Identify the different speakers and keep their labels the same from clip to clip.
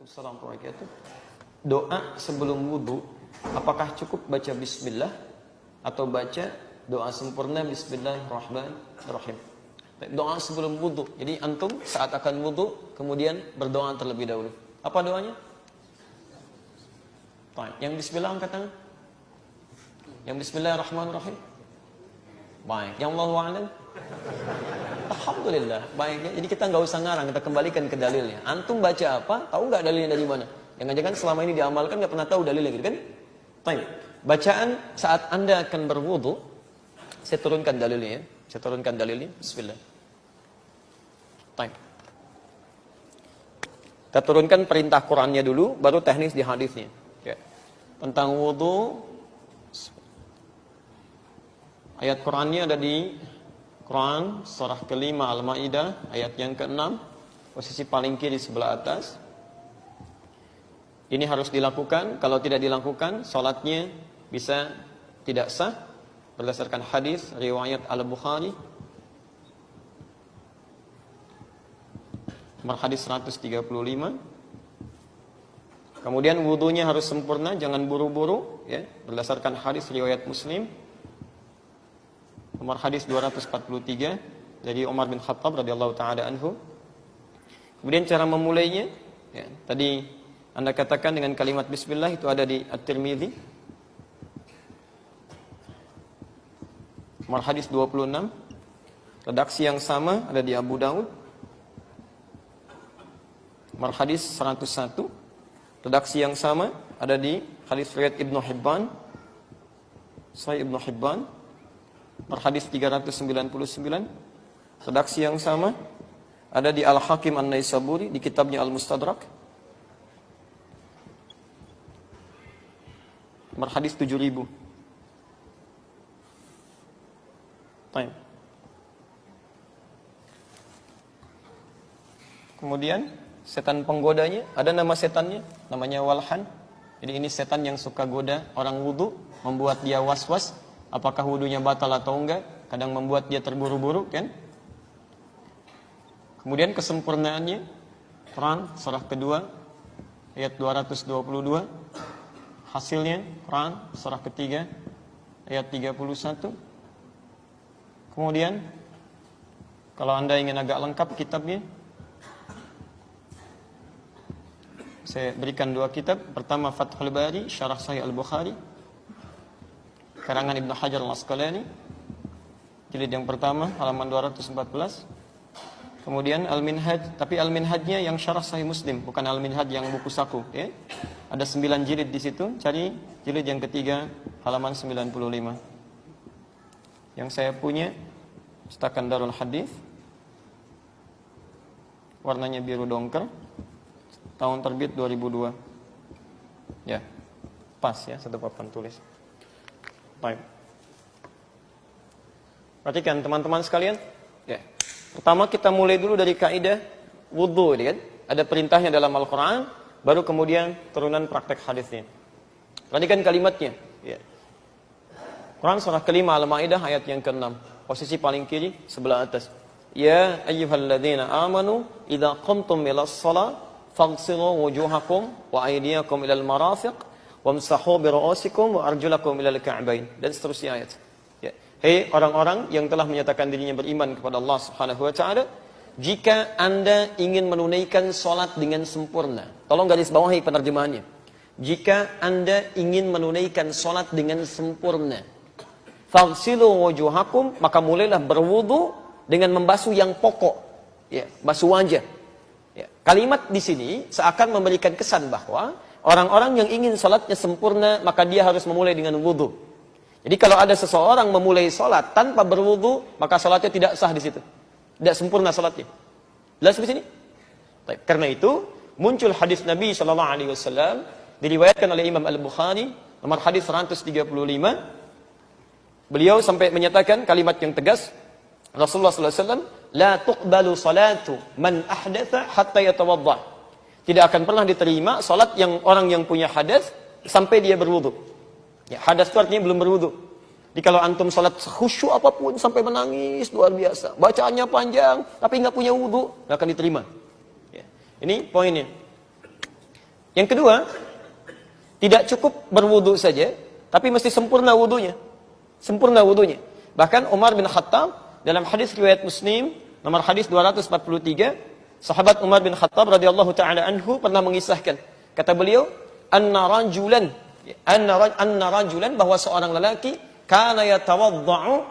Speaker 1: Waalaikumsalam warahmatullahi wabarakatuh. Doa sebelum wudu, apakah cukup baca bismillah atau baca doa sempurna bismillahirrahmanirrahim? Doa sebelum wudu. Jadi antum saat akan wudu kemudian berdoa terlebih dahulu. Apa doanya? Baik, yang bismillah angkat tangan. Yang bismillahirrahmanirrahim. Baik, yang Allahu a'lam. Alhamdulillah, baiknya. Jadi kita nggak usah ngarang, kita kembalikan ke dalilnya. Antum baca apa? Tahu nggak dalilnya dari mana? Jangan-jangan selama ini diamalkan nggak pernah tahu dalilnya, gitu kan? Baik. Bacaan saat Anda akan berwudu, saya turunkan dalilnya ya. Saya turunkan dalilnya. Bismillah. Baik. Kita turunkan perintah Qur'annya dulu, baru teknis di hadisnya. Ya. Tentang wudu, ayat Qur'annya ada di Quran surah kelima Al-Maidah ayat yang ke-6, posisi paling kiri sebelah atas. Ini harus dilakukan, kalau tidak dilakukan salatnya bisa tidak sah berdasarkan hadis riwayat Al-Bukhari nomor hadis 135. Kemudian wudunya harus sempurna, jangan buru-buru ya, berdasarkan hadis riwayat Muslim nomor hadis 243 dari Umar bin Khattab radhiyallahu taala anhu. Kemudian cara memulainya ya, tadi Anda katakan dengan kalimat bismillah, itu ada di At-Tirmidzi nomor hadis 26. Redaksi yang sama ada di Abu Daud nomor hadis 101. Redaksi yang sama ada di hadis riwayat Ibnu Hibban, Sahih Ibnu Hibban nomor hadis 399. Redaksi yang sama ada di Al-Hakim An-Naisaburi di kitabnya Al-Mustadrak nomor hadis 7000. Baik. Kemudian setan penggodanya, ada nama setannya, namanya Walhan. Jadi ini setan yang suka goda orang wudu, membuat dia was-was apakah wudunya batal atau enggak, kadang membuat dia terburu-buru kan. Kemudian kesempurnaannya, Quran surah kedua ayat 222. Hasilnya Quran surah ketiga ayat 31. Kemudian kalau Anda ingin agak lengkap kitabnya, saya berikan dua kitab. Pertama Fathul Bari Syarah Sahih Al-Bukhari karangan Ibnu Hajar Al-Asqalani, jilid yang pertama halaman 214. Kemudian Al-Minhaj, tapi Al-Minhajnya yang Syarah Sahih Muslim, bukan Al-Minhaj yang buku saku ya. Ada 9 jilid di situ, cari jilid yang ketiga halaman 95. Yang saya punya cetakan Darul Hadis, warnanya biru dongker, tahun terbit 2002. Ya, pas ya, satu papan tulis. Baik. Perhatikan teman-teman sekalian. Ya. Pertama kita mulai dulu dari kaidah wudu, kan? Ada perintahnya dalam Al-Qur'an, baru kemudian turunan praktek hadisnya. Perhatikan kalimatnya. Ya. Quran surah kelima Al-Maidah ayat yang ke-6, posisi paling kiri sebelah atas. Ya ayyuhalladzina amanu idza qumtum ilas shalah faghsilu wujuhakum wa aydiyakum ilal marafiq wamsahu bi ru'usikum wa arjulakum ilal ka'bain, dan seterusnya ayat. Ya. Hei orang-orang yang telah menyatakan dirinya beriman kepada Allah Subhanahu wa taala, jika Anda ingin menunaikan salat dengan sempurna. Tolong garis bawahi penerjemahannya. Jika Anda ingin menunaikan salat dengan sempurna, faghsilu wujuhakum, maka mulailah berwudu dengan membasuh yang pokok. Ya, basuh wajah. Ya. Kalimat di sini seakan memberikan kesan bahwa orang-orang yang ingin salatnya sempurna, maka dia harus memulai dengan wudu. Jadi kalau ada seseorang memulai salat tanpa berwudu, maka salatnya tidak sah di situ. Tidak sempurna salatnya. Jelas di sini? Karena itu muncul hadis Nabi sallallahu alaihi wasallam diriwayatkan oleh Imam Al-Bukhari nomor hadis 135. Beliau sampai menyatakan kalimat yang tegas, Rasulullah sallallahu alaihi wasallam, la tuqbalu salatu man ahdatha hatta yatawadda. Tidak akan pernah diterima salat yang orang yang punya hadas sampai dia berwudu. Ya, hadas itu artinya belum berwudu. Jadi kalau antum salat khusyuk apapun sampai menangis luar biasa, bacaannya panjang tapi nggak punya wudu, nggak akan diterima. Ya. Ini poinnya. Yang kedua, tidak cukup berwudu saja, tapi mesti sempurna wudunya. Sempurna wudunya. Bahkan Umar bin Khattab dalam hadis riwayat Muslim nomor hadis 243, sahabat Umar bin Khattab radhiyallahu taala anhu pernah mengisahkan, kata beliau, anna rajulan bahwa seorang lelaki kana yatawaddau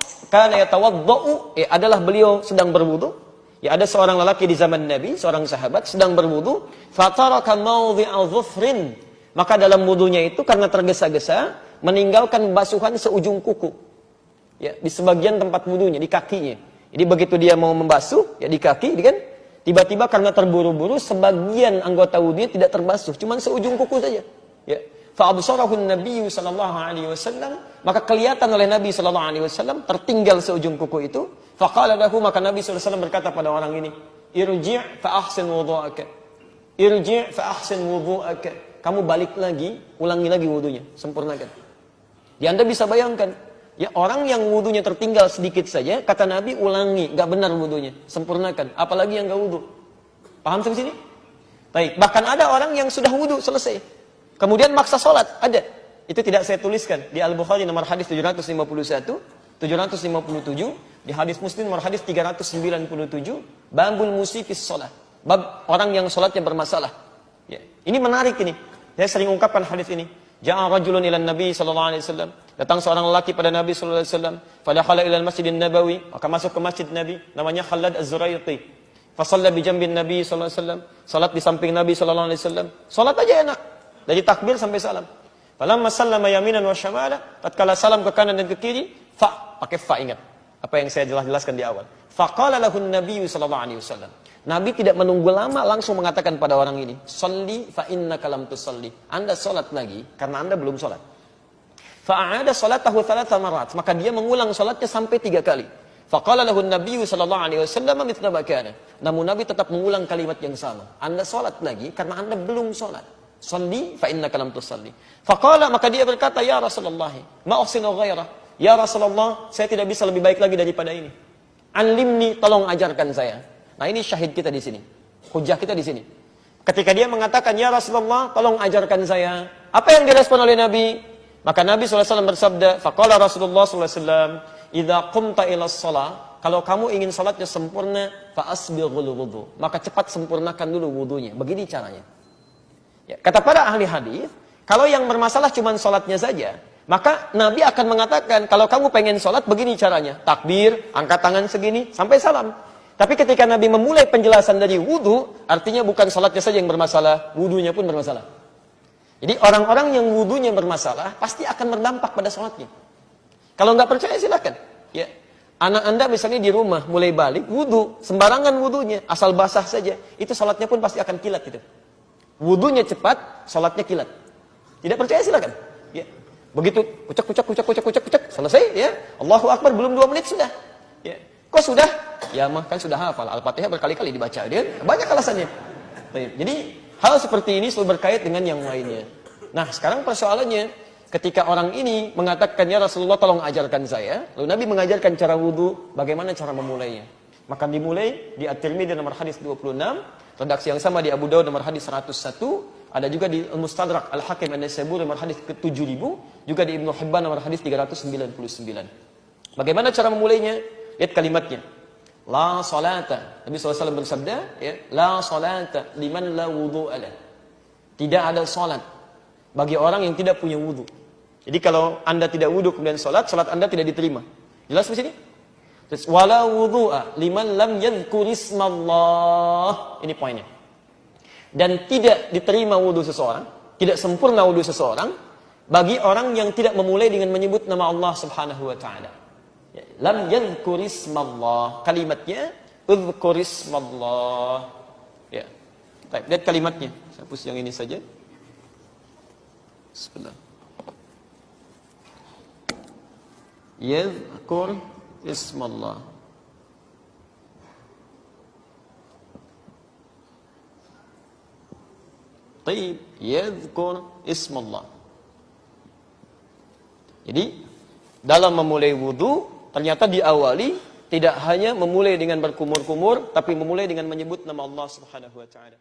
Speaker 1: adalah beliau sedang berwudu. Ya, ada seorang lelaki di zaman Nabi, seorang sahabat sedang berwudu, fataraka mawdhi'a dhufrin, maka dalam wudunya itu karena tergesa-gesa meninggalkan basuhan seujung kuku. Ya, di sebagian tempat wudunya, di kakinya. Jadi begitu dia mau membasuh, ya di kaki, kan? Tiba-tiba karena terburu-buru sebagian anggota wudunya tidak terbasuh, cuma seujung kuku saja. Ya. Fa'absarahu an-nabiy sallallahu alaihi wasallam, maka kelihatan oleh Nabi sallallahu alaihi wasallam tertinggal seujung kuku itu. Faqala lahu, maka Nabi sallallahu alaihi wasallam berkata pada orang ini, irji' fa ahsin wudu'aka. Irji' fa ahsin wudu'aka. Kamu balik lagi, ulangi lagi wudunya, sempurnakan. Ya, Anda bisa bayangkan, ya orang yang wudunya tertinggal sedikit saja, kata Nabi ulangi, enggak benar wudunya, sempurnakan. Apalagi yang enggak wudu. Paham sampai sini? Baik, bahkan ada orang yang sudah wudu selesai, kemudian maksa sholat, ada. Itu tidak saya tuliskan. Di Al-Bukhari nomor hadis 751, 757, di hadis Muslim nomor hadis 397, babul musifis sholat. Bab orang yang sholatnya bermasalah. Ya. Ini menarik ini. Saya sering ungkapkan hadis ini. Ja'a rajulun ila Nabi sallallahu alaihi wasallam. Datang seorang lelaki pada Nabi sallallahu alaihi wasallam. Fadakhala ila al-Masjidin Nabawi, maka masuk ke masjid Nabi, namanya Khalad Az-Zuraiqi. Fa shalla bi jambin Nabi sallallahu alaihi wasallam. Salat di samping Nabi sallallahu alaihi wasallam. Salat aja enak. Dari takbir sampai salam. Falamma sallama yaminan wa syamala, tatkala salam ke kanan dan ke kiri, pakai fa, ingat. Apa yang saya jelaskan di awal. Faqala lahu an-nabiy sallallahu alaihi wasallam. Nabi tidak menunggu lama, langsung mengatakan pada orang ini, "Shalli fa innaka lam tusalli." Anda salat lagi karena Anda belum salat. Fa'ada salatahu 3 marat, maka dia mengulang salatnya sampai 3 kali. Faqala lahu an-nabiy sallallahu alaihi wasallam mithla ma kana. Namun Nabi tetap mengulang kalimat yang sama. Anda salat lagi karena Anda belum salat. Shalli fa innaka lam tusalli. Faqala, maka dia berkata, "Ya Rasulullah, ma uhsinu ghairah." Ya Rasulullah, saya tidak bisa lebih baik lagi daripada ini. Alimni, tolong ajarkan saya. Nah, ini syahid kita di sini. Hujah kita di sini. Ketika dia mengatakan, "Ya Rasulullah, tolong ajarkan saya." Apa yang direspon oleh Nabi? Maka Nabi SAW bersabda, faqala Rasulullah SAW, "Idza qumta ila shalah," kalau kamu ingin salatnya sempurna, fa asbighul wudu, maka cepat sempurnakan dulu wudunya. Begini caranya. Ya, kata para ahli hadis, kalau yang bermasalah cuma salatnya saja, maka Nabi akan mengatakan, kalau kamu pengen salat begini caranya. Takbir, angkat tangan segini sampai salam. Tapi ketika Nabi memulai penjelasan dari wudu, artinya bukan salatnya saja yang bermasalah, wudunya pun bermasalah. Jadi orang-orang yang wudunya bermasalah pasti akan berdampak pada salatnya. Kalau nggak percaya silakan. Ya, anak Anda misalnya di rumah mulai balik wudu, sembarangan wudunya, asal basah saja, itu salatnya pun pasti akan kilat itu. Wudunya cepat, salatnya kilat. Tidak percaya silakan. Ya, begitu kucek, selesai. Ya, Allahu Akbar belum 2 menit sudah. Ya, kok sudah? Ya mah kan sudah hafal Al-Fatihah berkali-kali dibaca dia. Banyak alasannya. Jadi hal seperti ini selalu berkait dengan yang lainnya. Nah, sekarang persoalannya ketika orang ini mengatakan, "Ya Rasulullah, tolong ajarkan saya." Lalu Nabi mengajarkan cara wudu, bagaimana cara memulainya. Maka dimulai di At-Tirmidzi nomor hadis 26, redaksi yang sama di Abu Daud nomor hadis 101, ada juga di Al-Mustadrak Al-Hakim An-Naisaburi nomor hadis ke-7000, juga di Ibnu Hibban nomor hadis 399. Bagaimana cara memulainya? Lihat kalimatnya. La salata. Nabi SAW bersabda, ya, la salata liman la wudu'a lah. Tidak ada salat bagi orang yang tidak punya wudu. Jadi kalau Anda tidak wudu kemudian salat, salat Anda tidak diterima. Jelas di sini? Terus wala wudu'a liman lam yadhkur ismallah. Ini poinnya. Dan tidak diterima wudu seseorang, tidak sempurna wudu seseorang bagi orang yang tidak memulai dengan menyebut nama Allah Subhanahu wa taala. Ya, lam yadhkur ismallah, kalimatnya udhkur ismallah. Ya. Baik, lihat kalimatnya. Saya hapus yang ini saja. Bismillah. Yadhkur ismallah. Taib, yadhkur ismallah. Jadi dalam memulai wudu ternyata diawali tidak hanya memulai dengan berkumur-kumur, tapi memulai dengan menyebut nama Allah Subhanahu wa taala.